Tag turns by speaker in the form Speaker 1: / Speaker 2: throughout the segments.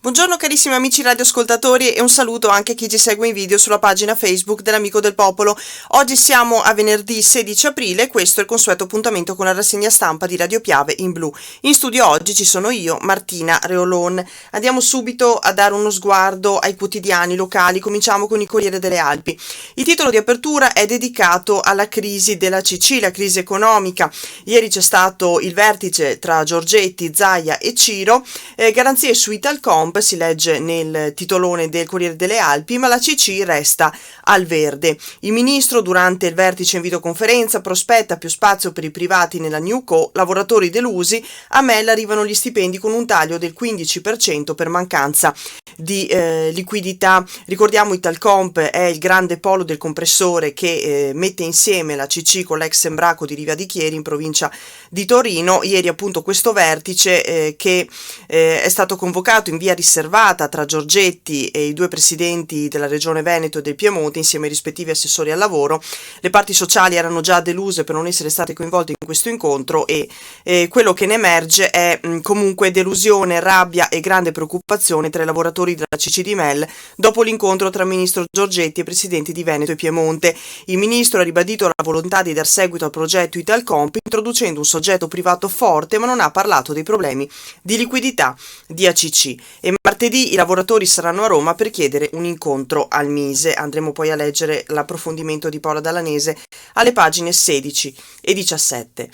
Speaker 1: Buongiorno carissimi amici radioascoltatori e un saluto anche a chi ci segue in video sulla pagina Facebook dell'Amico del Popolo. Oggi siamo a venerdì 16 aprile e questo è il consueto appuntamento con la rassegna stampa di Radio Piave in blu. In studio oggi ci sono io, Martina Reolon. Andiamo subito a dare uno sguardo ai quotidiani locali, cominciamo con il Corriere delle Alpi. Il titolo di apertura è dedicato alla crisi della CC, la crisi economica. Ieri c'è stato il vertice tra Giorgetti, Zaia e Ciro, garanzie su Italcomp, si legge nel titolone del Corriere delle Alpi, ma la CC resta al verde. Il ministro durante il vertice in videoconferenza prospetta più spazio per i privati nella Newco, lavoratori delusi, a Mel arrivano gli stipendi con un taglio del 15% per mancanza di liquidità. Ricordiamo Italcomp è il grande polo del compressore che mette insieme la CC con l'ex Embraco di Riva di Chieri in provincia di Torino. Ieri appunto questo vertice che è stato convocato in via riservata tra Giorgetti e i due presidenti della regione Veneto e del Piemonte insieme ai rispettivi assessori al lavoro. Le parti sociali erano già deluse per non essere state coinvolte in questo incontro e quello che ne emerge è comunque delusione, rabbia e grande preoccupazione tra i lavoratori della CC di Mel dopo l'incontro tra ministro Giorgetti e presidenti di Veneto e Piemonte. Il ministro ha ribadito la volontà di dar seguito al progetto Italcomp introducendo un soggetto privato forte, ma non ha parlato dei problemi di liquidità di ACC. E martedì i lavoratori saranno a Roma per chiedere un incontro al Mise. Andremo poi a leggere l'approfondimento di Paola Dallanese alle pagine 16 e 17.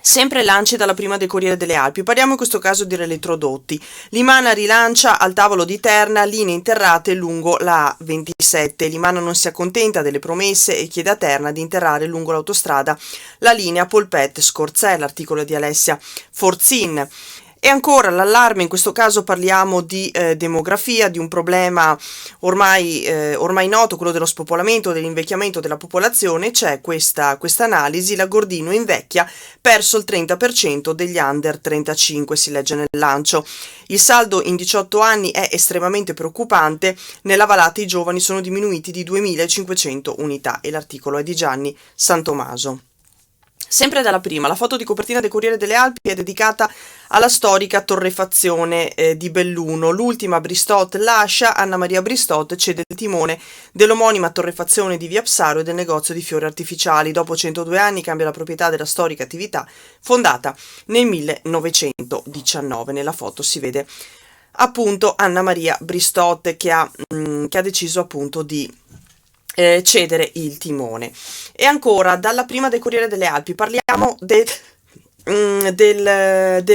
Speaker 1: Sempre lance dalla prima del Corriere delle Alpi, parliamo in questo caso di elettrodotti. Limana rilancia al tavolo di Terna linee interrate lungo la A27. Limana non si accontenta delle promesse e chiede a Terna di interrare lungo l'autostrada la linea Polpet-Scorzè, articolo di Alessia Forzin. E ancora l'allarme, in questo caso parliamo di demografia, di un problema ormai noto, quello dello spopolamento, dell'invecchiamento della popolazione. C'è questa analisi, l'Agordino invecchia, perso il 30% degli under 35, si legge nel lancio. Il saldo in 18 anni è estremamente preoccupante, nella Valata i giovani sono diminuiti di 2.500 unità e l'articolo è di Gianni Santomaso. Sempre dalla prima, la foto di copertina del Corriere delle Alpi è dedicata alla storica torrefazione di Belluno. L'ultima Bristot lascia, Anna Maria Bristot cede il timone dell'omonima torrefazione di Via Psaro e del negozio di fiori artificiali. Dopo 102 anni cambia la proprietà della storica attività fondata nel 1919. Nella foto si vede appunto Anna Maria Bristot che ha deciso appunto di cedere il timone. E ancora dalla prima del Corriere delle Alpi parliamo del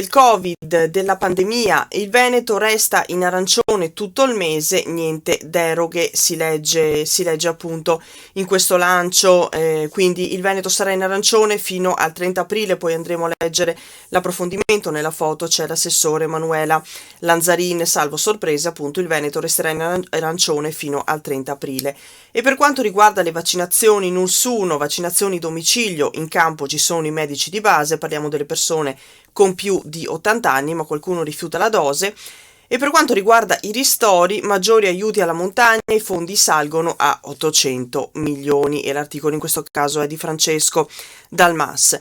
Speaker 1: Covid, della pandemia. Il Veneto resta in arancione tutto il mese, niente deroghe, si legge appunto in questo lancio, quindi il Veneto sarà in arancione fino al 30 aprile, poi andremo a leggere l'approfondimento. Nella foto c'è l'assessore Manuela Lanzarin, salvo sorprese appunto il Veneto resterà in arancione fino al 30 aprile. E per quanto riguarda le vaccinazioni Nulsuno, vaccinazioni domicilio, in campo ci sono i medici di base, parliamo delle persone con più di 80 anni, ma qualcuno rifiuta la dose. E per quanto riguarda i ristori, maggiori aiuti alla montagna, i fondi salgono a 800 milioni e l'articolo in questo caso è di Francesco Dalmas.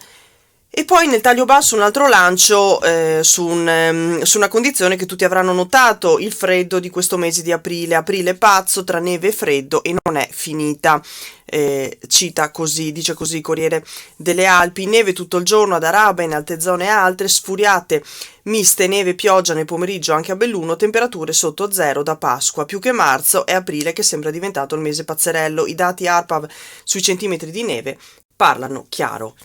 Speaker 1: E poi nel taglio basso un altro lancio su una condizione che tutti avranno notato, il freddo di questo mese di aprile. Aprile pazzo tra neve e freddo e non è finita. Dice così il Corriere delle Alpi. Neve tutto il giorno ad Araba, in alte zone alte, sfuriate miste neve e pioggia nel pomeriggio anche a Belluno, temperature sotto zero da Pasqua. Più che marzo è aprile che sembra diventato il mese pazzerello. I dati ARPAV sui centimetri di neve parlano chiaro.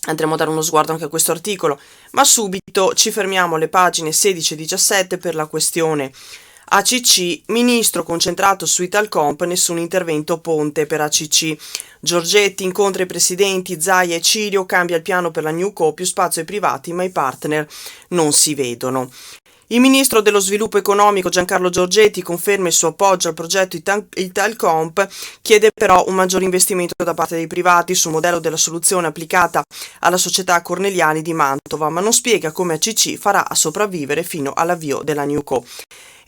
Speaker 1: Andremo a dare uno sguardo anche a questo articolo, ma subito ci fermiamo alle pagine 16 e 17 per la questione ACC. Ministro concentrato su Italcomp, nessun intervento ponte per ACC. Giorgetti incontra i presidenti Zaia e Cirio, cambia il piano per la Newco, più spazio ai privati ma i partner non si vedono. Il ministro dello sviluppo economico Giancarlo Giorgetti conferma il suo appoggio al progetto Italcomp, chiede però un maggior investimento da parte dei privati sul modello della soluzione applicata alla società Corneliani di Mantova, ma non spiega come ACC farà a sopravvivere fino all'avvio della NewCo.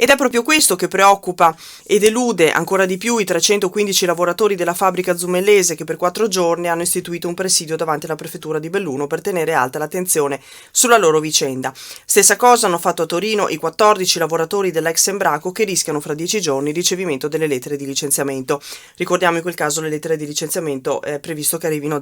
Speaker 1: Ed è proprio questo che preoccupa e delude ancora di più i 315 lavoratori della fabbrica zumellese che per 4 giorni hanno istituito un presidio davanti alla prefettura di Belluno per tenere alta l'attenzione sulla loro vicenda. Stessa cosa hanno fatto a Torino i 14 lavoratori dell'ex Embraco che rischiano fra 10 giorni il ricevimento delle lettere di licenziamento. Ricordiamo in quel caso le lettere di licenziamento è previsto che arrivino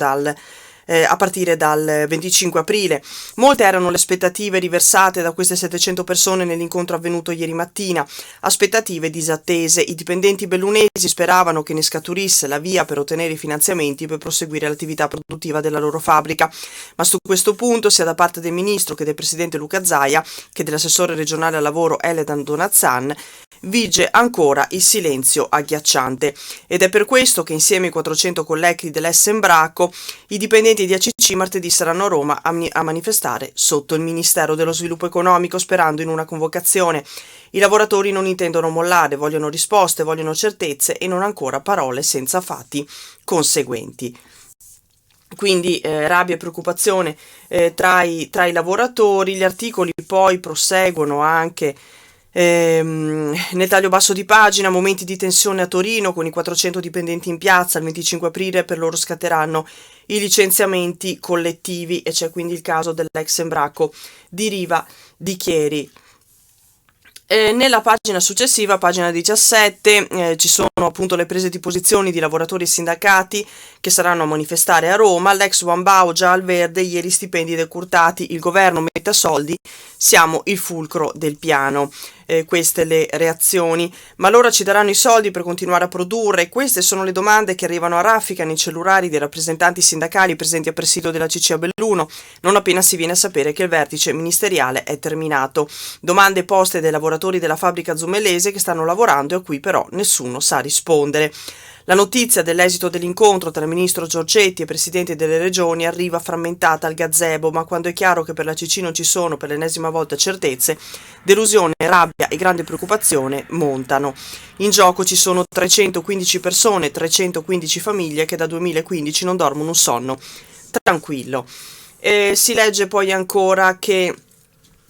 Speaker 1: a partire dal 25 aprile. Molte erano le aspettative riversate da queste 700 persone nell'incontro avvenuto ieri mattina, aspettative disattese. I dipendenti bellunesi speravano che ne scaturisse la via per ottenere i finanziamenti per proseguire l'attività produttiva della loro fabbrica, ma su questo punto sia da parte del ministro che del presidente Luca Zaia che dell'assessore regionale al lavoro Eledan Donazzan vige ancora il silenzio agghiacciante, ed è per questo che insieme ai 400 colleghi dell'ex Embraco i dipendenti di ACC martedì saranno a Roma a manifestare sotto il Ministero dello Sviluppo Economico sperando in una convocazione. I lavoratori non intendono mollare, vogliono risposte, vogliono certezze e non ancora parole senza fatti conseguenti. Quindi rabbia e preoccupazione tra i lavoratori. Gli articoli poi proseguono anche nel taglio basso di pagina. Momenti di tensione a Torino con i 400 dipendenti in piazza. Il 25 aprile per loro scatteranno i licenziamenti collettivi e c'è quindi il caso dell'ex Embraco di Riva di Chieri. Nella pagina successiva, pagina 17, ci sono appunto le prese di posizioni di lavoratori e sindacati che saranno a manifestare a Roma. L'ex Wambao già al verde, ieri stipendi decurtati, il governo mette soldi, siamo il fulcro del piano. Queste le reazioni. Ma allora ci daranno i soldi per continuare a produrre? Queste sono le domande che arrivano a raffica nei cellulari dei rappresentanti sindacali presenti a presidio della CC a Belluno, non appena si viene a sapere che il vertice ministeriale è terminato. Domande poste dai lavoratori della fabbrica zumellese che stanno lavorando e a cui però nessuno sa rispondere. La notizia dell'esito dell'incontro tra il ministro Giorgetti e i presidenti delle regioni arriva frammentata al gazebo, ma quando è chiaro che per la CC non ci sono per l'ennesima volta certezze, delusione, rabbia e grande preoccupazione montano. In gioco ci sono 315 persone, 315 famiglie che da 2015 non dormono un sonno tranquillo. Si legge poi ancora che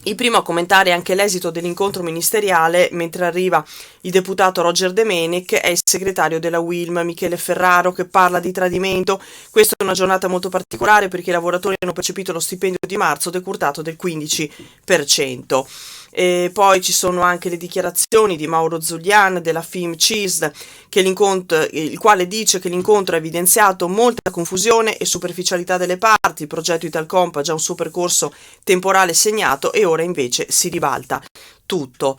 Speaker 1: il primo a commentare anche l'esito dell'incontro ministeriale, mentre arriva il deputato Roger De Menec, è il segretario della UILM Michele Ferraro, che parla di tradimento. Questa è una giornata molto particolare perché i lavoratori hanno percepito lo stipendio di marzo decurtato del 15%. E poi ci sono anche le dichiarazioni di Mauro Zulian della FIM-CISL, il quale dice che l'incontro ha evidenziato molta confusione e superficialità delle parti. Il progetto Italcomp ha già un suo percorso temporale segnato e ora invece si ribalta tutto.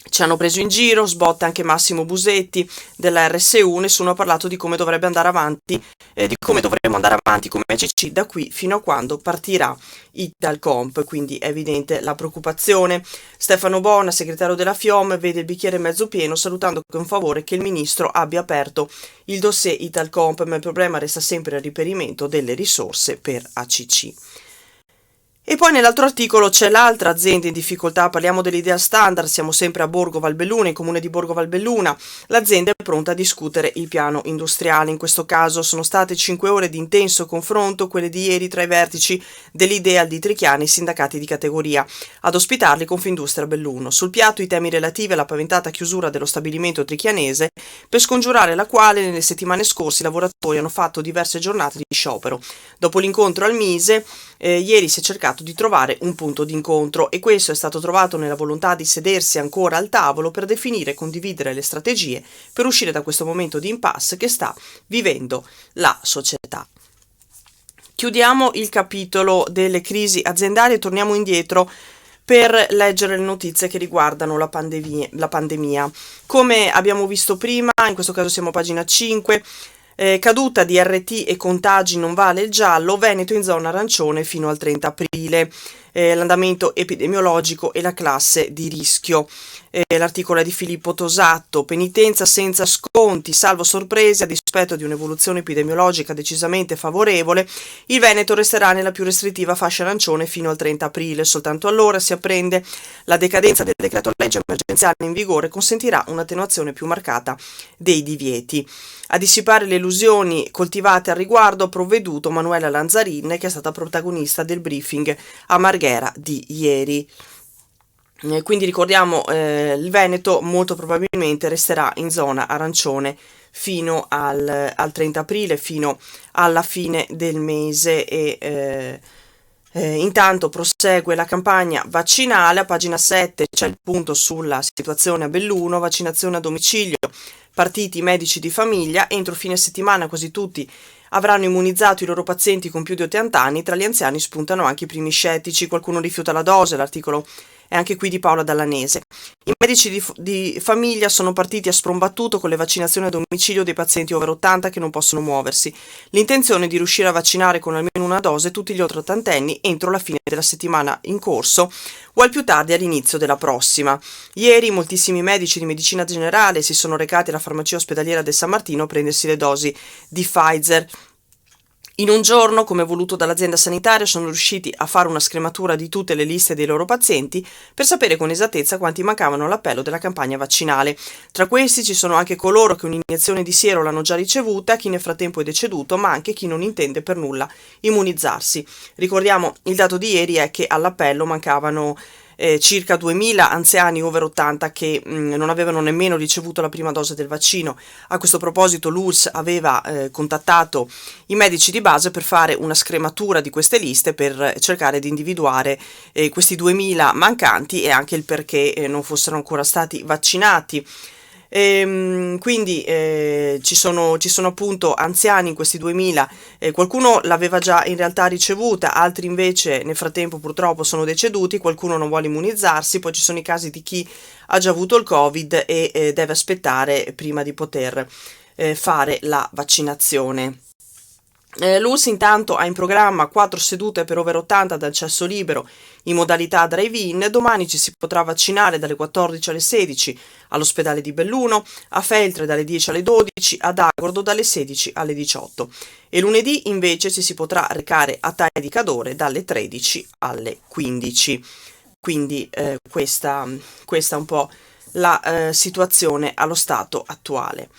Speaker 1: Ci hanno preso in giro, sbotta anche Massimo Busetti della RSU. Nessuno ha parlato di come dovrebbe andare avanti, di come dovremmo andare avanti come ACC da qui fino a quando partirà Italcomp, quindi è evidente la preoccupazione. Stefano Bona, segretario della FIOM, vede il bicchiere mezzo pieno, salutando con favore che il ministro abbia aperto il dossier Italcomp, ma il problema resta sempre il reperimento delle risorse per ACC. E poi nell'altro articolo c'è l'altra azienda in difficoltà, parliamo dell'Idea Standard, siamo sempre a Borgo Valbelluna, in comune di Borgo Valbelluna. L'azienda è pronta a discutere il piano industriale, in questo caso sono state 5 ore di intenso confronto, quelle di ieri tra i vertici dell'Idea di Trichiani e i sindacati di categoria. Ad ospitarli Confindustria Belluno. Sul piatto i temi relativi alla paventata chiusura dello stabilimento trichianese, per scongiurare la quale nelle settimane scorse i lavoratori hanno fatto diverse giornate di sciopero. Dopo l'incontro al Mise, ieri si è cercato di trovare un punto d'incontro e questo è stato trovato nella volontà di sedersi ancora al tavolo per definire e condividere le strategie per uscire da questo momento di impasse che sta vivendo la società. Chiudiamo il capitolo delle crisi aziendali e torniamo indietro per leggere le notizie che riguardano la pandemia. Come abbiamo visto prima, in questo caso siamo a pagina 5, caduta di RT e contagi non vale il giallo, Veneto in zona arancione fino al 30 aprile. l'andamento epidemiologico e la classe di rischio. L'articolo è di Filippo Tosatto. Penitenza senza sconti, salvo sorprese, a dispetto di un'evoluzione epidemiologica decisamente favorevole, il Veneto resterà nella più restrittiva fascia arancione fino al 30 aprile. Soltanto allora si apprende la decadenza del decreto legge emergenziale in vigore consentirà un'attenuazione più marcata dei divieti. A dissipare le illusioni coltivate al riguardo ha provveduto Manuela Lanzarin, che è stata protagonista del briefing a Marghera di ieri. Quindi ricordiamo, il Veneto molto probabilmente resterà in zona arancione fino al 30 aprile, fino alla fine del mese e intanto prosegue la campagna vaccinale. A pagina 7 c'è il punto sulla situazione a Belluno, vaccinazione a domicilio, partiti i medici di famiglia, entro fine settimana quasi tutti avranno immunizzato i loro pazienti con più di 80 anni, tra gli anziani spuntano anche i primi scettici, qualcuno rifiuta la dose, l'articolo è anche qui di Paola Dallanese. I medici di famiglia sono partiti a sprombattuto con le vaccinazioni a domicilio dei pazienti over 80 che non possono muoversi. L'intenzione è di riuscire a vaccinare con almeno una dose tutti gli oltre ottantenni entro la fine della settimana in corso o al più tardi all'inizio della prossima. Ieri moltissimi medici di medicina generale si sono recati alla farmacia ospedaliera del San Martino a prendersi le dosi di Pfizer. In un giorno, come voluto dall'azienda sanitaria, sono riusciti a fare una scrematura di tutte le liste dei loro pazienti per sapere con esattezza quanti mancavano all'appello della campagna vaccinale. Tra questi ci sono anche coloro che un'iniezione di siero l'hanno già ricevuta, chi nel frattempo è deceduto, ma anche chi non intende per nulla immunizzarsi. Ricordiamo, il dato di ieri è che all'appello mancavano circa 2000 anziani over 80 che non avevano nemmeno ricevuto la prima dose del vaccino. A questo proposito l'ULSS aveva contattato i medici di base per fare una scrematura di queste liste per cercare di individuare questi 2000 mancanti e anche il perché non fossero ancora stati vaccinati. Quindi ci sono appunto anziani in questi 2000, qualcuno l'aveva già in realtà ricevuta, altri invece nel frattempo purtroppo sono deceduti, qualcuno non vuole immunizzarsi, poi ci sono i casi di chi ha già avuto il Covid e deve aspettare prima di poter fare la vaccinazione. L'ULSS intanto ha in programma 4 sedute per over 80 ad accesso libero in modalità drive-in. Domani ci si potrà vaccinare dalle 14 alle 16 all'ospedale di Belluno, a Feltre dalle 10 alle 12, ad Agordo dalle 16 alle 18 e lunedì invece ci si potrà recare a Taia di Cadore dalle 13 alle 15. Quindi questa è un po' la situazione allo stato attuale.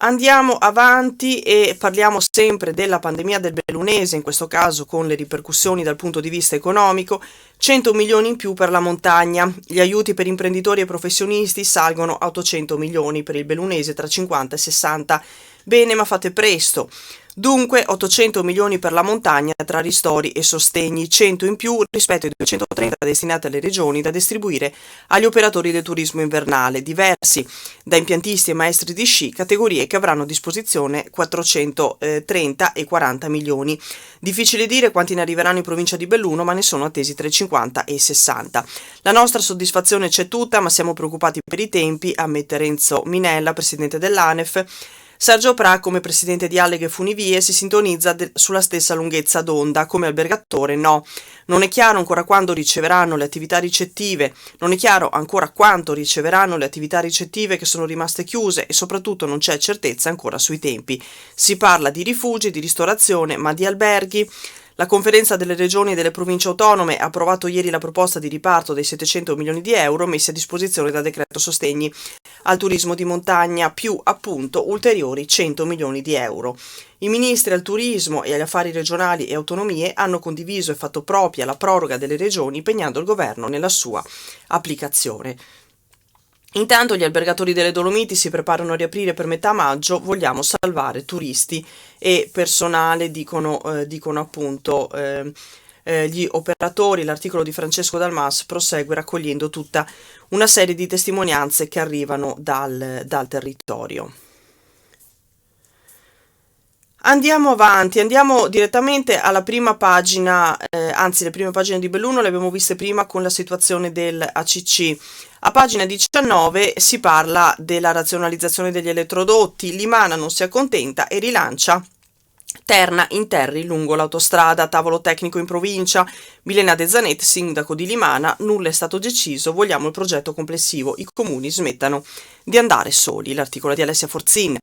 Speaker 1: Andiamo avanti e parliamo sempre della pandemia del bellunese, in questo caso con le ripercussioni dal punto di vista economico. 100 milioni in più per la montagna. Gli aiuti per imprenditori e professionisti salgono a 800 milioni per il bellunese tra 50 e 60. Bene, ma fate presto. Dunque 800 milioni per la montagna tra ristori e sostegni, 100 in più rispetto ai 230 destinati alle regioni da distribuire agli operatori del turismo invernale, diversi da impiantisti e maestri di sci, categorie che avranno a disposizione 430 e 40 milioni. Difficile dire quanti ne arriveranno in provincia di Belluno, ma ne sono attesi tra i 50 e i 60. La nostra soddisfazione c'è tutta, ma siamo preoccupati per i tempi, ammette Renzo Minella, presidente dell'ANEF. Sergio Pra, come presidente di Alleghe Funivie, si sintonizza sulla stessa lunghezza d'onda. Come albergatore no. Non è chiaro ancora quando riceveranno le attività ricettive, non è chiaro ancora quanto riceveranno le attività ricettive che sono rimaste chiuse e soprattutto non c'è certezza ancora sui tempi. Si parla di rifugi, di ristorazione, ma di alberghi? La conferenza delle regioni e delle province autonome ha approvato ieri la proposta di riparto dei 700 milioni di euro messi a disposizione dal decreto sostegni al turismo di montagna, più appunto ulteriori 100 milioni di euro. I ministri al turismo e agli affari regionali e autonomie hanno condiviso e fatto propria la proroga delle regioni, impegnando il governo nella sua applicazione. Intanto gli albergatori delle Dolomiti si preparano a riaprire per metà maggio. Vogliamo salvare turisti e personale, dicono appunto gli operatori. L'articolo di Francesco Dalmas prosegue raccogliendo tutta una serie di testimonianze che arrivano dal territorio. Andiamo avanti, andiamo direttamente alla prima pagina, anzi le prime pagine di Belluno le abbiamo viste prima con la situazione del ACC. A pagina 19 si parla della razionalizzazione degli elettrodotti. Limana non si accontenta e rilancia Terna interri lungo l'autostrada, tavolo tecnico in provincia, Milena De Zanet, sindaco di Limana, nulla è stato deciso, vogliamo il progetto complessivo, i comuni smettano di andare soli, l'articolo di Alessia Forzin.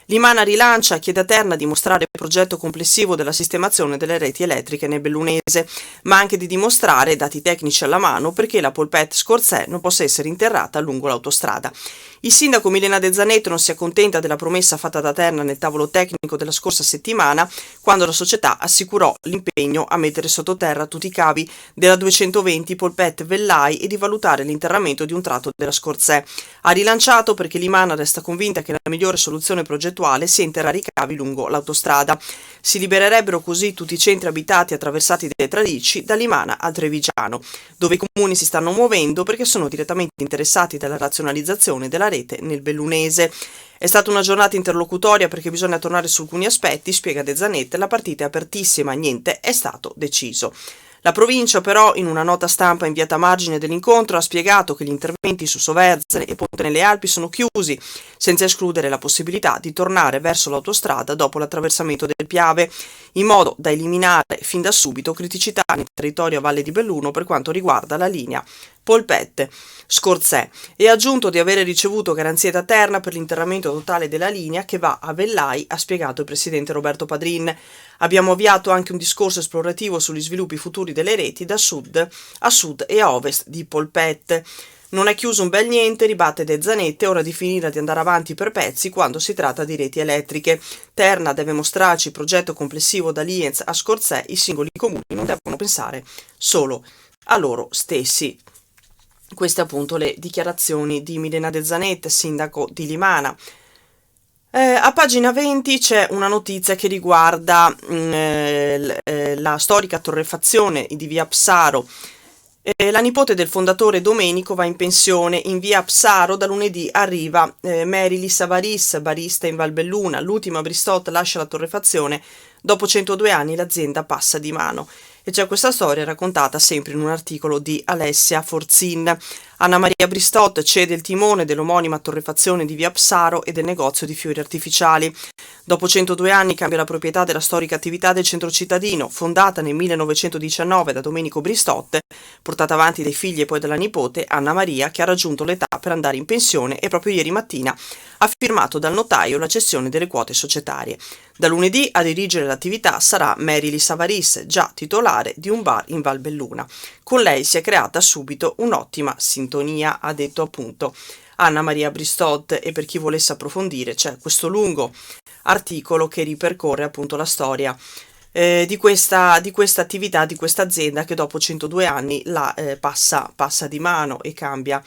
Speaker 1: Limana rilancia, chiede a Terna di mostrare il progetto complessivo della sistemazione delle reti elettriche nel Bellunese, ma anche di dimostrare, dati tecnici alla mano, perché la polpette Scorzè non possa essere interrata lungo l'autostrada. Il sindaco Milena De Zanetto non si accontenta della promessa fatta da Terna nel tavolo tecnico della scorsa settimana, quando la società assicurò l'impegno a mettere sottoterra tutti i cavi della 220 polpette Vellai e di valutare l'interramento di un tratto della Scorzè. Ha rilanciato perché Limana resta convinta che la migliore soluzione progettuale sia interrare i cavi lungo l'autostrada. Si libererebbero così tutti i centri abitati attraversati dalle tralicci da Limana al Trevigiano, dove i comuni si stanno muovendo perché sono direttamente interessati dalla razionalizzazione della rete nel Bellunese. È stata una giornata interlocutoria perché bisogna tornare su alcuni aspetti, spiega De Zanette, la partita è apertissima, niente è stato deciso. La provincia però, in una nota stampa inviata a margine dell'incontro, ha spiegato che gli interventi su Soverzane e Ponte nelle Alpi sono chiusi, senza escludere la possibilità di tornare verso l'autostrada dopo l'attraversamento del Piave, in modo da eliminare fin da subito criticità nel territorio a Valle di Belluno per quanto riguarda la linea Polpette Scorzè, e ha aggiunto di avere ricevuto garanzie da Terna per l'interramento totale della linea che va a Vellai, ha spiegato il presidente Roberto Padrin. Abbiamo avviato anche un discorso esplorativo sugli sviluppi futuri delle reti da sud a sud e a ovest di Polpette. Non è chiuso un bel niente, ribatte De Zanette, ora di finire di andare avanti per pezzi quando si tratta di reti elettriche. Terna deve mostrarci il progetto complessivo da Lienz a Scorzè, i singoli comuni non devono pensare solo a loro stessi. Queste appunto le dichiarazioni di Milena De Zanette, sindaco di Limana. A pagina 20 c'è una notizia che riguarda la storica torrefazione di via Psaro. La nipote del fondatore Domenico va in pensione in via Psaro. Da lunedì arriva Merili Savaris, barista in Valbelluna. L'ultima Bristot lascia la torrefazione. Dopo 102 anni l'azienda passa di mano. E c'è questa storia raccontata sempre in un articolo di Alessia Forzin. Anna Maria Bristot cede il timone dell'omonima torrefazione di via Psaro e del negozio di fiori artificiali. Dopo 102 anni cambia la proprietà della storica attività del centro cittadino, fondata nel 1919 da Domenico Bristot, portata avanti dai figli e poi dalla nipote Anna Maria, che ha raggiunto l'età per andare in pensione e proprio ieri mattina ha firmato dal notaio la cessione delle quote societarie. Da lunedì a dirigere l'attività sarà Merili Savaris, già titolare di un bar in Valbelluna. Con lei si è creata subito un'ottima sintonia, ha detto appunto Anna Maria Bristot, e per chi volesse approfondire c'è questo lungo articolo che ripercorre appunto la storia di questa attività, di questa azienda che dopo 102 anni passa di mano e cambia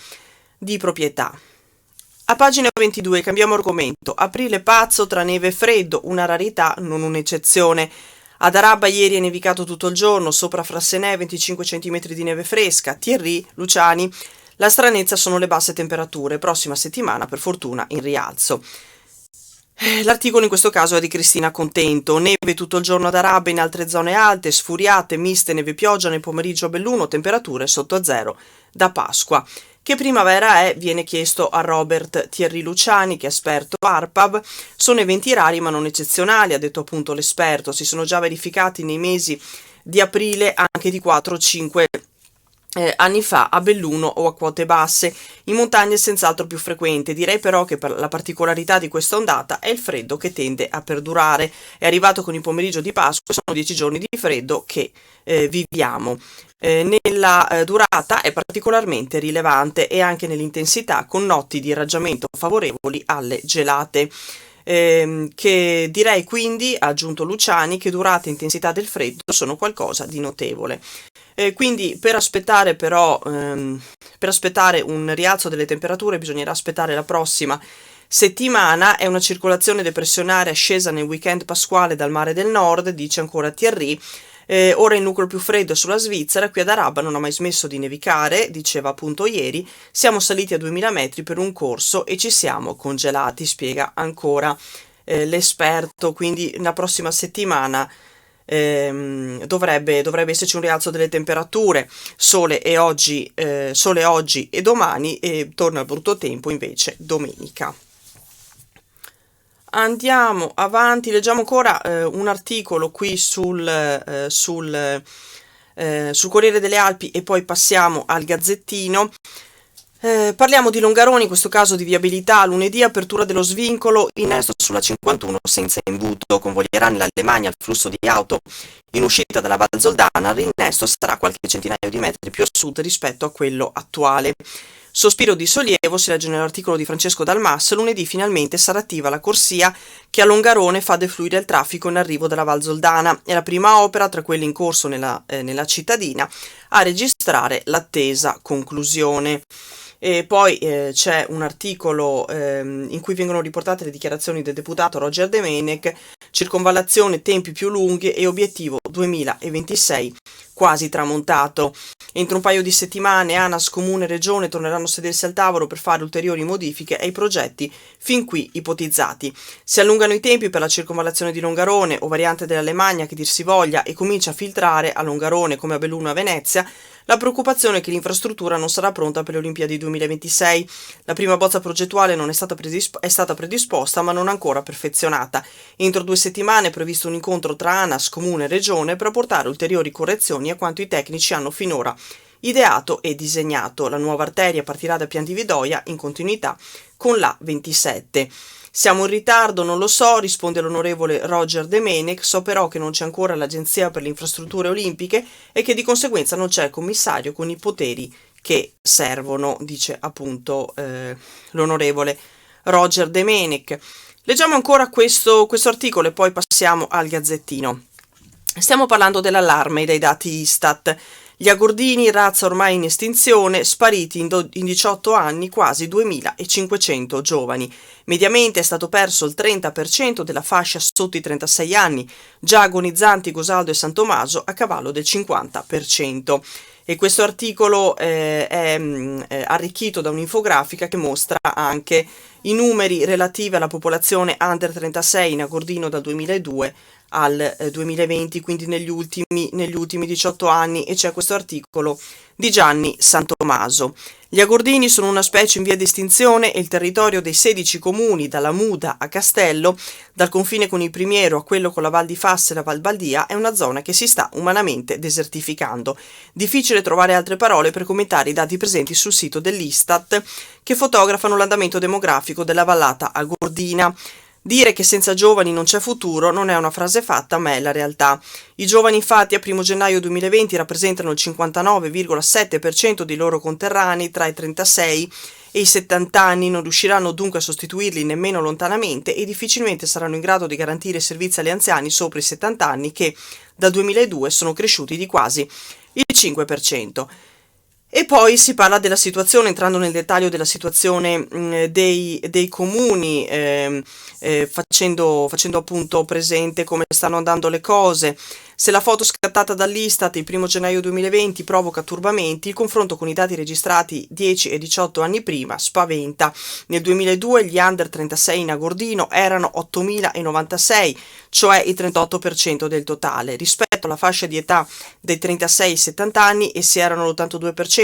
Speaker 1: di proprietà. A pagina 22 cambiamo argomento. Aprile pazzo tra neve e freddo, una rarità, non un'eccezione. Ad Arabba ieri è nevicato tutto il giorno, sopra Frassenè 25 cm di neve fresca. Thierry, Luciani, la stranezza sono le basse temperature, prossima settimana per fortuna in rialzo. L'articolo in questo caso è di Cristina Contento. Neve tutto il giorno ad Arabba, in altre zone alte, sfuriate, miste, neve pioggia nel pomeriggio a Belluno, temperature sotto zero da Pasqua. Che primavera è? Viene chiesto a Robert Thierry Luciani, che è esperto ARPAV. Sono eventi rari ma non eccezionali, ha detto appunto l'esperto. Si sono già verificati nei mesi di aprile anche di 4-5 anni fa a Belluno o a quote basse. In montagna è senz'altro più frequente. Direi però che la particolarità di questa ondata è il freddo che tende a perdurare. È arrivato con il pomeriggio di Pasqua, sono 10 giorni di freddo che viviamo. Nella durata è particolarmente rilevante e anche nell'intensità, con notti di irraggiamento favorevoli alle gelate. Che direi quindi, ha aggiunto Luciani, che durata e intensità del freddo sono qualcosa di notevole. Quindi per aspettare un rialzo delle temperature bisognerà aspettare la prossima settimana. È una circolazione depressionare ascesa nel weekend pasquale dal mare del nord, dice ancora Thierry. Ora il nucleo più freddo è sulla Svizzera, qui ad Arabba non ha mai smesso di nevicare, diceva appunto ieri, siamo saliti a 2000 metri per un corso e ci siamo congelati, spiega ancora l'esperto. Quindi la prossima settimana dovrebbe esserci un rialzo delle temperature, sole oggi e domani, e torna al brutto tempo invece domenica. Andiamo avanti, leggiamo ancora un articolo qui sul Corriere delle Alpi e poi passiamo al Gazzettino. Parliamo di Longaroni, in questo caso di viabilità. Lunedì apertura dello svincolo, innesto sulla 51 senza imbuto, convoglierà nell'Alemagna il flusso di auto in uscita dalla Val Zoldana. L'innesto sarà qualche centinaio di metri più a sud rispetto a quello attuale. Sospiro di sollievo, si legge nell'articolo di Francesco Dalmas. Lunedì finalmente sarà attiva la corsia che a Longarone fa defluire il traffico in arrivo dalla Val Zoldana. È la prima opera tra quelle in corso nella cittadina a registrare l'attesa conclusione. E poi c'è un articolo in cui vengono riportate le dichiarazioni del deputato Roger Domenech, circonvallazione, tempi più lunghi e obiettivo 2026 quasi tramontato. Entro un paio di settimane ANAS, Comune e Regione torneranno a sedersi al tavolo per fare ulteriori modifiche ai progetti fin qui ipotizzati. Si allungano i tempi per la circonvallazione di Longarone o variante dell'Alemagna che dir si voglia e comincia a filtrare a Longarone come a Belluno e a Venezia la preoccupazione è che l'infrastruttura non sarà pronta per le Olimpiadi 2026. La prima bozza progettuale non è stata predisposta ma non ancora perfezionata. Entro 2 settimane è previsto un incontro tra ANAS, Comune e Regione per apportare ulteriori correzioni a quanto i tecnici hanno finora ideato e disegnato. La nuova arteria partirà da Piandividoia in continuità con la 27. Siamo in ritardo, non lo so, risponde l'onorevole Roger Domenech. So però che non c'è ancora l'Agenzia per le Infrastrutture Olimpiche e che di conseguenza non c'è il commissario con i poteri che servono, dice appunto l'onorevole Roger Domenech. Leggiamo ancora questo articolo e poi passiamo al Gazzettino. Stiamo parlando dell'allarme dai dati Istat. Gli agordini, razza ormai in estinzione, spariti in 18 anni quasi 2500 giovani. Mediamente è stato perso il 30% della fascia sotto i 36 anni, già agonizzanti Gosaldo e San Tommaso a cavallo del 50%. E questo articolo è arricchito da un'infografica che mostra anche i numeri relativi alla popolazione under 36 in Agordino dal 2002 al 2020, quindi negli ultimi 18 anni, e c'è questo articolo di Gianni Santomaso. Gli agordini sono una specie in via di estinzione e il territorio dei 16 comuni, dalla Muda a Castello, dal confine con il Primiero a quello con la Val di Fassa e la Val Baldia, è una zona che si sta umanamente desertificando. Difficile trovare altre parole per commentare i dati presenti sul sito dell'Istat che fotografano l'andamento demografico della vallata agordina. Dire che senza giovani non c'è futuro non è una frase fatta, ma è la realtà. I giovani infatti a 1 gennaio 2020 rappresentano il 59,7% dei loro conterranei tra i 36 e i 70 anni, non riusciranno dunque a sostituirli nemmeno lontanamente e difficilmente saranno in grado di garantire servizi agli anziani sopra i 70 anni che dal 2002 sono cresciuti di quasi il 5%. E poi si parla della situazione, entrando nel dettaglio della situazione dei comuni, facendo appunto presente come stanno andando le cose. Se la foto scattata dall'Istat il 1 gennaio 2020 provoca turbamenti, il confronto con i dati registrati 10 e 18 anni prima spaventa. Nel 2002 gli under 36 in Agordino erano 8.096, cioè il 38% del totale. Rispetto alla fascia di età dei 36 ai 70 anni essi erano l'82%.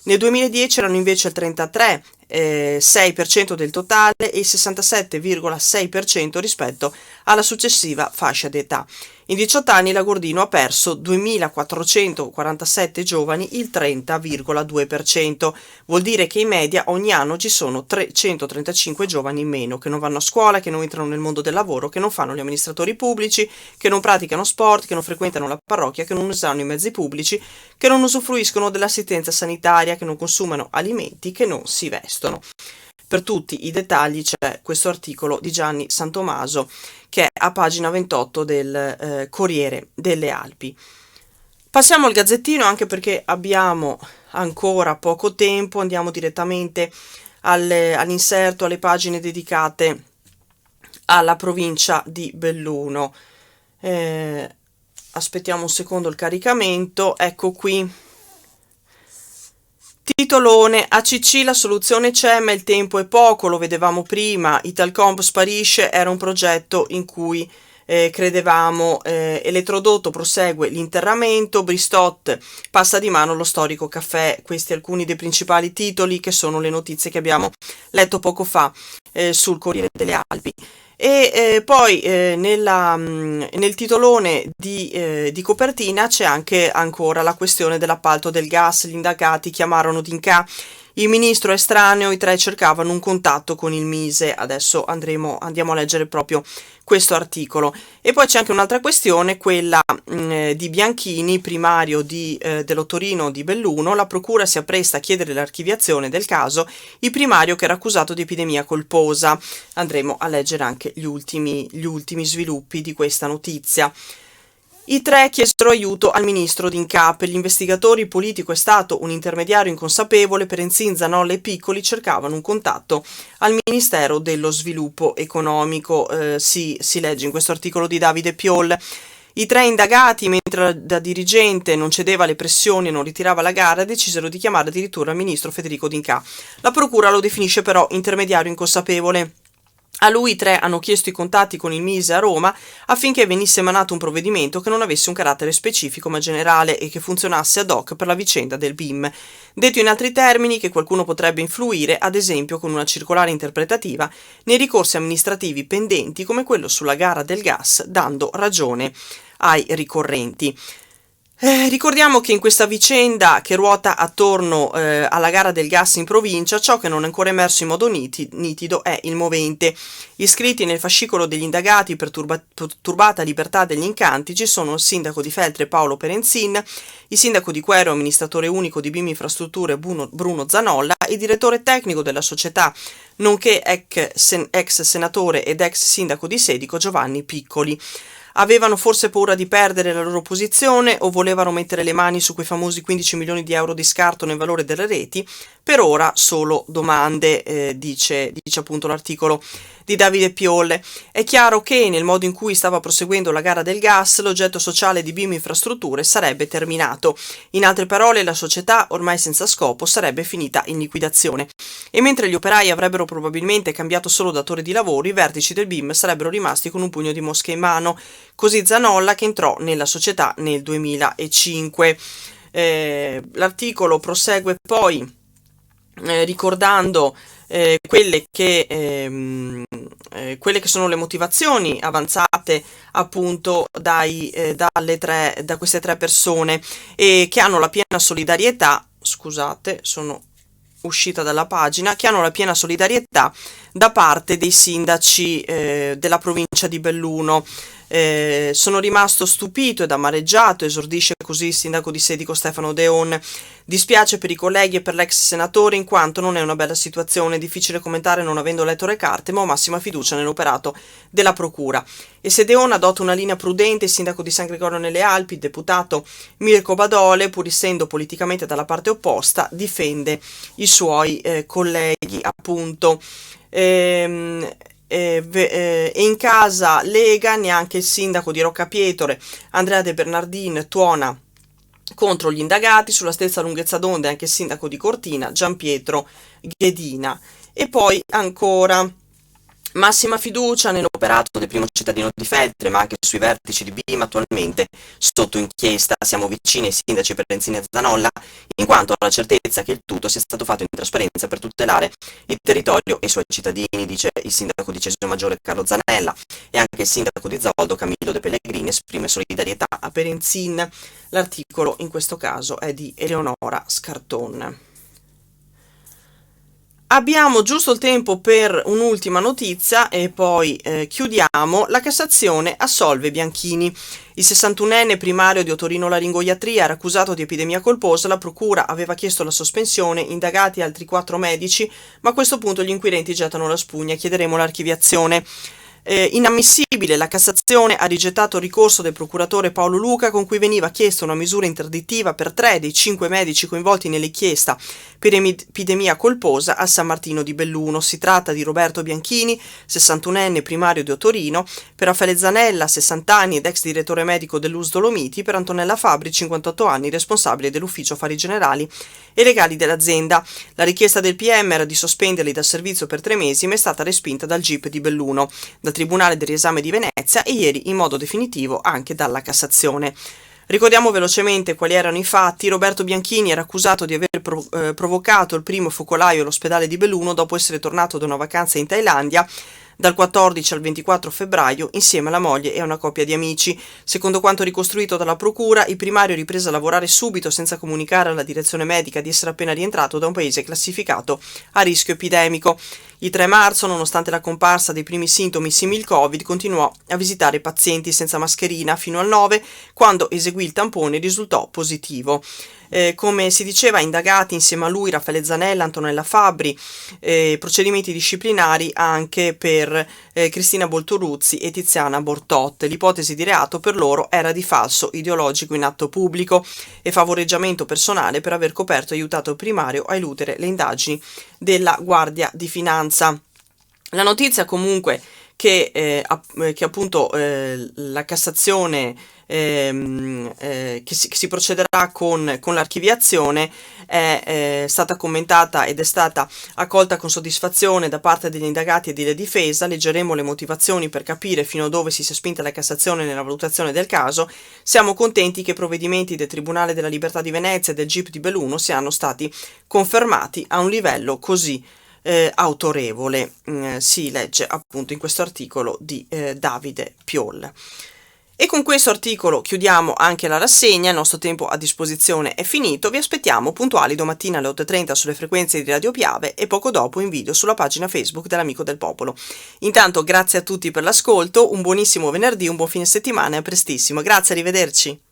Speaker 1: Nel 2010 erano invece il 33,6% del totale e il 67,6% rispetto alla successiva fascia d'età. In 18 anni l'Agordino ha perso 2.447 giovani, il 30,2%. Vuol dire che in media ogni anno ci sono 335 giovani in meno, che non vanno a scuola, che non entrano nel mondo del lavoro, che non fanno gli amministratori pubblici, che non praticano sport, che non frequentano la parrocchia, che non usano i mezzi pubblici, che non usufruiscono dell'assistenza sanitaria, che non consumano alimenti, che non si vestono. Per tutti i dettagli c'è questo articolo di Gianni Santomaso che è a pagina 28 del Corriere delle Alpi. Passiamo al Gazzettino anche perché abbiamo ancora poco tempo, andiamo direttamente all'inserto, alle pagine dedicate alla provincia di Belluno. Aspettiamo un secondo il caricamento, ecco qui. Titolone, ACC la soluzione c'è ma il tempo è poco, lo vedevamo prima, Italcomp sparisce, era un progetto in cui credevamo, Elettrodotto prosegue l'interramento, Bristot passa di mano lo storico caffè, questi alcuni dei principali titoli che sono le notizie che abbiamo letto poco fa sul Corriere delle Alpi. E poi nel titolone di copertina c'è anche ancora la questione dell'appalto del gas. Gli indagati chiamarono D'Incà, il ministro estraneo, i tre cercavano un contatto con il Mise. Adesso andiamo a leggere proprio questo articolo. E poi c'è anche un'altra questione, quella di Bianchini, primario dello Torino di Belluno. La procura si appresta a chiedere l'archiviazione del caso, il primario che era accusato di epidemia colposa. Andremo a leggere anche gli ultimi sviluppi di questa notizia. I tre chiesero aiuto al ministro D'Incà. Per gli investigatori il politico è stato un intermediario inconsapevole. Perenzin, Zanolla e Piccoli cercavano un contatto al Ministero dello Sviluppo Economico. Si legge in questo articolo di Davide Piol. I tre indagati, mentre da dirigente non cedeva alle pressioni e non ritirava la gara, decisero di chiamare addirittura il ministro Federico D'Incà. La procura lo definisce però intermediario inconsapevole. A lui i tre hanno chiesto i contatti con il Mise a Roma affinché venisse emanato un provvedimento che non avesse un carattere specifico ma generale e che funzionasse ad hoc per la vicenda del BIM. Detto in altri termini, che qualcuno potrebbe influire, ad esempio con una circolare interpretativa, nei ricorsi amministrativi pendenti come quello sulla gara del gas, dando ragione ai ricorrenti. Ricordiamo che in questa vicenda che ruota attorno alla gara del gas in provincia, ciò che non è ancora emerso in modo nitido è il movente. Iscritti nel fascicolo degli indagati per turbata libertà degli incanti ci sono il sindaco di Feltre Paolo Perenzin, il sindaco di Quero, amministratore unico di BIM Infrastrutture Bruno Zanolla, il direttore tecnico della società, nonché ex senatore ed ex sindaco di Sedico Giovanni Piccoli. Avevano forse paura di perdere la loro posizione o volevano mettere le mani su quei famosi 15 milioni di euro di scarto nel valore delle reti? Per ora solo domande, dice appunto l'articolo di Davide Piolle. È chiaro che nel modo in cui stava proseguendo la gara del gas, l'oggetto sociale di BIM Infrastrutture sarebbe terminato. In altre parole, la società, ormai senza scopo, sarebbe finita in liquidazione. E mentre gli operai avrebbero probabilmente cambiato solo datore di lavoro, i vertici del BIM sarebbero rimasti con un pugno di mosche in mano. Così Zanolla, che entrò nella società nel 2005. L'articolo prosegue poi ricordando quelle che sono le motivazioni avanzate appunto da queste tre persone, e che hanno la piena solidarietà, scusate, sono uscita dalla pagina, che hanno la piena solidarietà da parte dei sindaci della provincia di Belluno. Sono rimasto stupito ed amareggiato, esordisce così il sindaco di Sedico Stefano Deon. Dispiace per i colleghi e per l'ex senatore, in quanto non è una bella situazione, difficile commentare non avendo letto le carte, ma ho massima fiducia nell'operato della procura. E se Deon adotta una linea prudente, il sindaco di San Gregorio nelle Alpi, il deputato Mirko Badole, pur essendo politicamente dalla parte opposta, difende i suoi colleghi, appunto. E in casa Lega neanche il sindaco di Roccapietore Andrea De Bernardin tuona contro gli indagati. Sulla stessa lunghezza d'onda anche il sindaco di Cortina Gianpietro Ghedina. E poi ancora massima fiducia nell'operato del primo cittadino di Feltre, ma anche sui vertici di BIM attualmente sotto inchiesta. Siamo vicini ai sindaci Perenzin e Zanolla, in quanto alla certezza che il tutto sia stato fatto in trasparenza per tutelare il territorio e i suoi cittadini, dice il sindaco di Cesio Maggiore Carlo Zanella, e anche il sindaco di Zoldo Camillo De Pellegrini esprime solidarietà a Perenzin. L'articolo in questo caso è di Eleonora Scarton. Abbiamo giusto il tempo per un'ultima notizia e poi chiudiamo. La Cassazione assolve Bianchini. Il 61enne primario di otorinolaringoiatria era accusato di epidemia colposa. La procura aveva chiesto la sospensione, indagati altri 4 medici, ma a questo punto gli inquirenti gettano la spugna. Chiederemo l'archiviazione. Inammissibile, la Cassazione ha rigettato il ricorso del procuratore Paolo Luca, con cui veniva chiesta una misura interdittiva per 3 dei 5 medici coinvolti nell'inchiesta per epidemia colposa al San Martino di Belluno. Si tratta di Roberto Bianchini, 61enne primario di Otorino, per Raffaele Zanella, 60 anni ed ex direttore medico dell'US Dolomiti, per Antonella Fabri, 58 anni, responsabile dell'ufficio affari generali e legali dell'azienda. La richiesta del PM era di sospenderli dal servizio per 3 mesi, ma è stata respinta dal GIP di Belluno, dal Tribunale del Riesame di Venezia e ieri in modo definitivo anche dalla Cassazione. Ricordiamo velocemente quali erano i fatti. Roberto Bianchini era accusato di aver provocato il primo focolaio all'ospedale di Belluno dopo essere tornato da una vacanza in Thailandia. dal 14 al 24 febbraio insieme alla moglie e a una coppia di amici. Secondo quanto ricostruito dalla procura, il primario riprese a lavorare subito senza comunicare alla direzione medica di essere appena rientrato da un paese classificato a rischio epidemico. Il 3 marzo, nonostante la comparsa dei primi sintomi simili Covid, continuò a visitare i pazienti senza mascherina fino al 9, quando eseguì il tampone e risultò positivo. Come si diceva, indagati insieme a lui Raffaele Zanella, Antonella Fabbri, procedimenti disciplinari anche per Cristina Boltoruzzi e Tiziana Bortotte. L'ipotesi di reato per loro era di falso ideologico in atto pubblico e favoreggiamento personale per aver coperto e aiutato il primario a eludere le indagini della Guardia di Finanza. La notizia comunque che appunto la Cassazione che si procederà con l'archiviazione è stata commentata ed è stata accolta con soddisfazione da parte degli indagati e della difesa. Leggeremo le motivazioni per capire fino a dove si sia spinta la Cassazione nella valutazione del caso. Siamo contenti che i provvedimenti del Tribunale della Libertà di Venezia e del GIP di Belluno siano stati confermati a un livello così autorevole, si legge appunto in questo articolo di Davide Piol. E con questo articolo chiudiamo anche la rassegna, il nostro tempo a disposizione è finito, vi aspettiamo puntuali domattina alle 8:30 sulle frequenze di Radio Piave e poco dopo in video sulla pagina Facebook dell'Amico del Popolo. Intanto grazie a tutti per l'ascolto, un buonissimo venerdì, un buon fine settimana e a prestissimo, grazie, arrivederci!